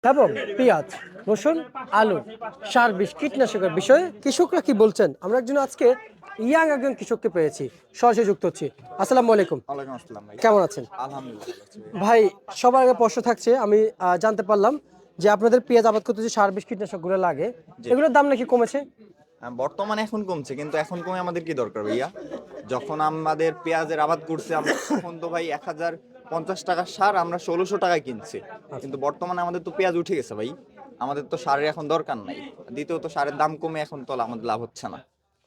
এবং পেঁয়াজ, রসুন, আলু, সার, বিষ, কীটনাশকের বিষয়ে কৃষকরা কি বলছেন? আমরা আজকে একজন কৃষককে পেয়েছি, সরাসরি যুক্ত হচ্ছি। আসসালামু আলাইকুম। ওয়ালাইকুম আসসালাম ভাই। কেমন আছেন? আলহামদুলিল্লাহ ভালো আছি ভাই। ভাই, সবার আগে প্রশ্ন থাকছে, আমি জানতে পারলাম যে আপনাদের পেঁয়াজ আবাদ করতে যে সার, বিষ, কীটনাশকগুলো লাগে, জি। এগুলোর দাম নাকি কমেছে? বর্তমানে এখন কমছে, কিন্তু এখন কমে আমাদের কি দরকার ভাইয়া? যখন আমাদের পেঁয়াজের আবাদ করছে আমরা তখন তো ভাই 1050 টাকার সার আমরা 1600 টাকায় কিনছি। আচ্ছা কিন্তু বর্তমানে আমাদের তো পেঁয়াজ উঠে গেছে ভাই। আমাদের তো সারের এখন দরকার নাই। দ্বিতীয়ত সারের দাম কমে এখন তো আমাদের লাভ হচ্ছে না।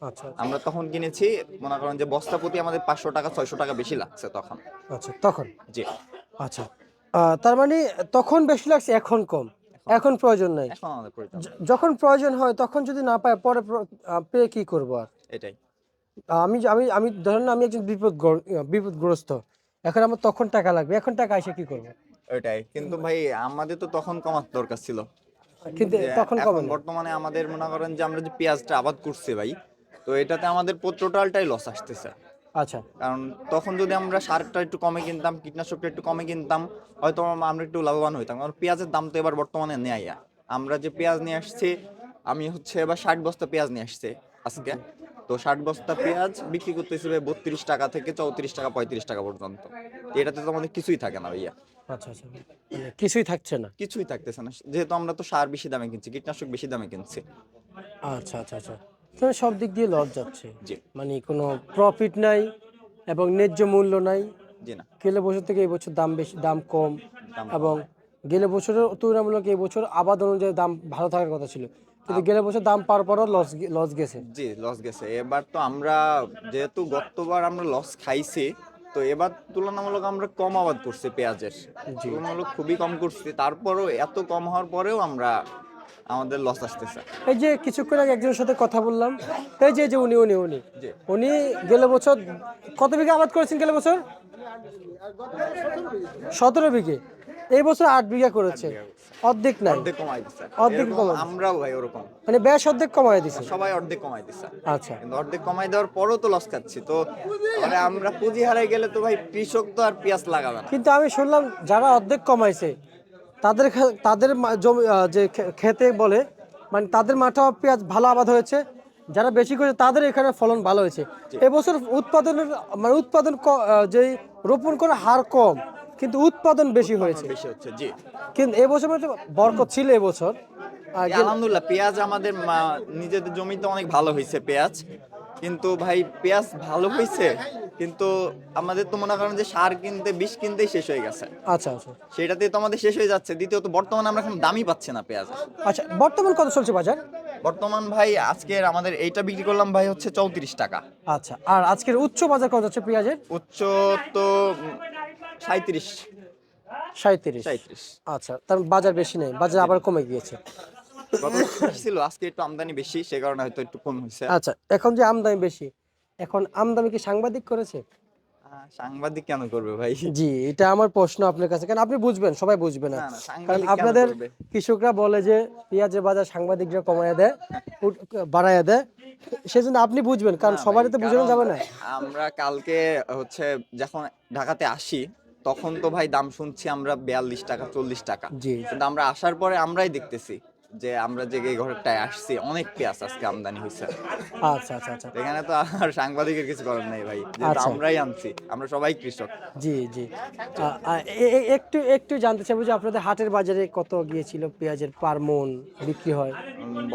আচ্ছা আমরা তখন কিনেছি, মনে করেন যে বস্তা প্রতি আমাদের 500 টাকা 600 টাকা বেশি লাগছে তখন। আচ্ছা তখন জি। আচ্ছা, তার মানে তখন বেশি লাগছে, এখন কম, এখন এখন প্রয়োজন নাই। এখন আমাদের প্রয়োজন নেই। যখন প্রয়োজন হয় তখন যদি না পায়, পরে পেয়ে কি করবো আর? এটাই। আমি আমি আমি ধরেন আমি একজন বিপদগ্রস্ত, এখন আমার তখন টাকা লাগবে, এখন টাকা এসে কি করবো? ওইটাই, কিন্তু ভাই আমাদের তো তখন কমার দরকার ছিল। কিন্তু যে তখন এখন কমে না। বর্তমানে আমাদের মনে করেন যে আমরা যে পেঁয়াজটা আবাদ করছি ভাই, তো এটাতে আমাদের টোটালটাই লস আসতেছে। আচ্ছা কারণ তখন যদি আমরা সারটা একটু কমে কিনতাম, কীটনাশকটা একটু কমে কিনতাম, হয়তো আমরা একটু লাভবান হইতাম। কারণ পেঁয়াজের দাম তো এবার বর্তমানে নেই। আমরা যে পেঁয়াজ নিয়ে আসছি, আমি এবার 60 বস্তা পেঁয়াজ নিয়ে আসছে আজকে। তো 60 বস্তা পেঁয়াজ বিক্রি করতেছি ভাই 32 টাকা থেকে 34 টাকা 35 টাকা পর্যন্ত। তো এটাতে তো আমাদের কিছুই থাকে না ভাইয়া। আচ্ছা আচ্ছা, মানে কিছুই থাকছে না। কিছুই থাকতেছে না, যেহেতু আমরা তো সার বেশি দামে কিনছি, কীটনাশক বেশি দামে কিনছি। আচ্ছা আচ্ছা আচ্ছা, তো সব দিক দিয়ে লস যাচ্ছে, জি। মানে কোনো প্রফিট নাই এবং ন্যায্য মূল্য নাই। জি না। গেলে বছর থেকে এই বছর দাম বেশি, দাম কম, দাম কম। এবং গেলে বছরের তুলনামূলক এই বছর আবাদ অনুযায়ী দাম ভালো থাকার কথা ছিল, কিন্তু গেলে বছর দাম পাওয়ার পরও লস গেছে। জি, লস গেছে এবার। তো আমরা যেহেতু গতবার আমরা লস খাইছি, তো এবার তুলনামূলক আমরা কম আবাদ করছি পেঁয়াজের। জি, তুলনামূলক খুবই কম করছি, তারপরও এত কম হওয়ার পরেও আমাদের লস আসতেছে। এই যে কিছুক্ষণ আগে একজনের সাথে কথা বললাম, এই যে যে উনি উনি উনি জি। উনি গেলে বছর কত বিঘা আবাদ করেছেন? গেলে বছর 17 বিঘে, এই বছর 8 বিঘা করেছে। অর্ধেক নাই, অর্ধেক কমাই দিচ্ছে। অর্ধেক এরকম কমাই দিছে, আমরাও ভাই ওরকম। মানে ব্যাস অর্ধেক কমায় দিছে। সবাই অর্ধেক কমাই দিচ্ছে। আচ্ছা, কিন্তু অর্ধেক কমাই দেওয়ার পরও তো লস খাচ্ছি। তো মানে আমরা পুঁজি হারাই গেলে তো ভাই কৃষক তো আর পেঁয়াজ লাগাবে না। কিন্তু আমি শুনলাম যারা অর্ধেক কমাইছে তাদের তাদের জমি, যে খেতে বলে, মানে তাদের মাঠা পেঁয়াজ ভালো আবাদ হয়েছে, যারা বেশি করেছে তাদের এখানে ফলন ভালো হয়েছে। জি। এবছর উৎপাদনের, মানে উৎপাদন যে রোপণ করার হার কম, কিন্তু উৎপাদন বেশি উৎপাদন হয়েছে। বেশি হচ্ছে। জি। কিন্তু এবছর মানে বরকত ছিল এবছর। আলহামদুলিল্লাহ, পেঁয়াজ আমাদের নিজেদের জমিতে অনেক ভালো হয়েছে পেঁয়াজ। কিন্তু ভাই পেঁয়াজ ভালো হয়েছে, কিন্তু আমাদের তো মনে করেন যে সার কিনতে, বিষ কিনতেই শেষ হয়ে গেছে। আচ্ছা আচ্ছা সেটাতেই তো আমাদের শেষ হয়ে যাচ্ছে। দ্বিতীয়ত বর্তমানে আমরা এখন দামই পাচ্ছি না পেঁয়াজ। আচ্ছা, বর্তমান কত চলছে বাজার? বর্তমান ভাই আজকের আমাদের এইটা বিক্রি করলাম ভাই হচ্ছে 34 টাকা। আচ্ছা, আর আজকের উচ্চ বাজার কত হচ্ছে পেঁয়াজের? উচ্চ তো 37। 37। 37। আচ্ছা, তার বাজার বেশি নেই, বাজার আবার কমে গিয়েছে। গত বেশি ছিল, আজকে একটু আমদানি বেশি, সে কারণে হয়তো একটু কম হয়েছে। আচ্ছা, এখন যে আমদানি বেশি, এখন আমদানি কি সাংবাদিক করেছে? সাংবাদিক কেন করবে ভাই? জি, এটা আমার প্রশ্ন আপনার কাছে, কারণ আপনি বুঝবেন, সবাই বুঝবে না। না না, কারণ সাংবাদিক কেন আপনাদের করবে? কৃষকরা বলে যে পেঁয়াজের বাজার সাংবাদিকরা কমায় দেয়, বাড়ায় দেয়, সেজন্য আপনি বুঝবেন, কারণ না ভাই, সবারই তো বোঝানো কারণ যাবে না। আমরা কালকে হচ্ছে যখন ঢাকাতে আসি, তখন তো ভাই দাম শুনছি আমরা 42 টাকা 40 টাকা। জি, কিন্তু আমরা আসার পরে আমরাই দেখতেছি যে আমরা যে এই ঘরটায় আসছি অনেক পেঁয়াজ আজকে আমদানি হয়েছে। আচ্ছা আচ্ছা আচ্ছা এখানে তো আর সাংবাদিকের কিছু করার নাই ভাই, যেহেতু আচ্ছা, আমরাই আনছি, আমরা সবাই কৃষক। জি জি। একটু একটু জানতে চাইবো যে আপনাদের হাটের বাজারে কত গিয়েছিল পেঁয়াজের পার মন বিক্রি হয়?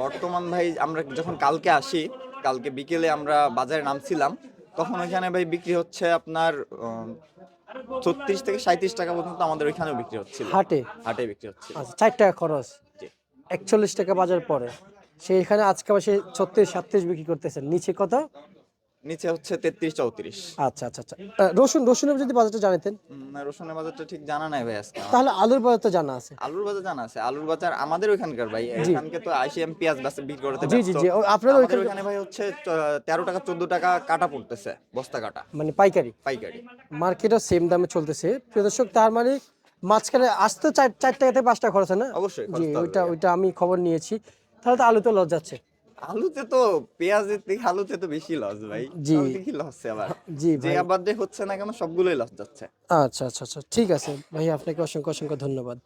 বর্তমান ভাই আমরা যখন কালকে আসি, কালকে বিকেলে আমরা বাজারে নামছিলাম, তখন ওইখানে ভাই বিক্রি হচ্ছে আপনার 36 থেকে 37 টাকা পর্যন্ত আমাদের ওইখানেও বিক্রি হচ্ছিল। হাটে? হাটে বিক্রি হচ্ছিল। আচ্ছা, 4 টাকা খরচ, জি। 41 টাকা বাজার পরে, সেইখানে আজকে আবার সে 36 37 বিক্রি করতেছেন, নিচে কত? নিচে হচ্ছে 33 34। আচ্ছা আচ্ছা আচ্ছা, রসুনের যদি বাজারটা জানাতেন। রসুনের বাজারটা ঠিক জানা নাই ভাই আজকে আমার। তাহলে আলুর বাজার তো জানা আছে। আলুর বাজার জানা আছে। আলুর বাজার আমাদের ওইখানকার ভাই, জি এখানকে তো আইসিএম পেঁয়াজ বিক্রি করতে জি জি ব্যস্ত। জি, আপনাদের আমাদের ওইখানে ওইখানে ভাই হচ্ছে 13 টাকা 14 টাকা কাটা পড়তেছে, বস্তা কাটা, মানে পাইকারি, পাইকারি। মার্কেটও সেম দামে চলতেছে প্রিয় দর্শক, তার মানে মাঝখানে আসতে 4 টাকা থেকে 5 টাকা খরচ হয় না? অবশ্যই জি, খরচ তো হবে ওইটা ভাইয়া। ওইটা আমি খবর নিয়েছি। তাহলে তো আলুতে লস যাচ্ছে। আলুতে তো, পেঁয়াজের থেকে আলুতে তো বেশি লস ভাই। জি আলুতে কি লস আবার? জি যে ভাই, আবাদে হচ্ছে না কেন সবগুলোই লস যাচ্ছে। আচ্ছা আচ্ছা আচ্ছা, ঠিক আছে ভাই, আপনাকে অসংখ্য অসংখ্য ধন্যবাদ।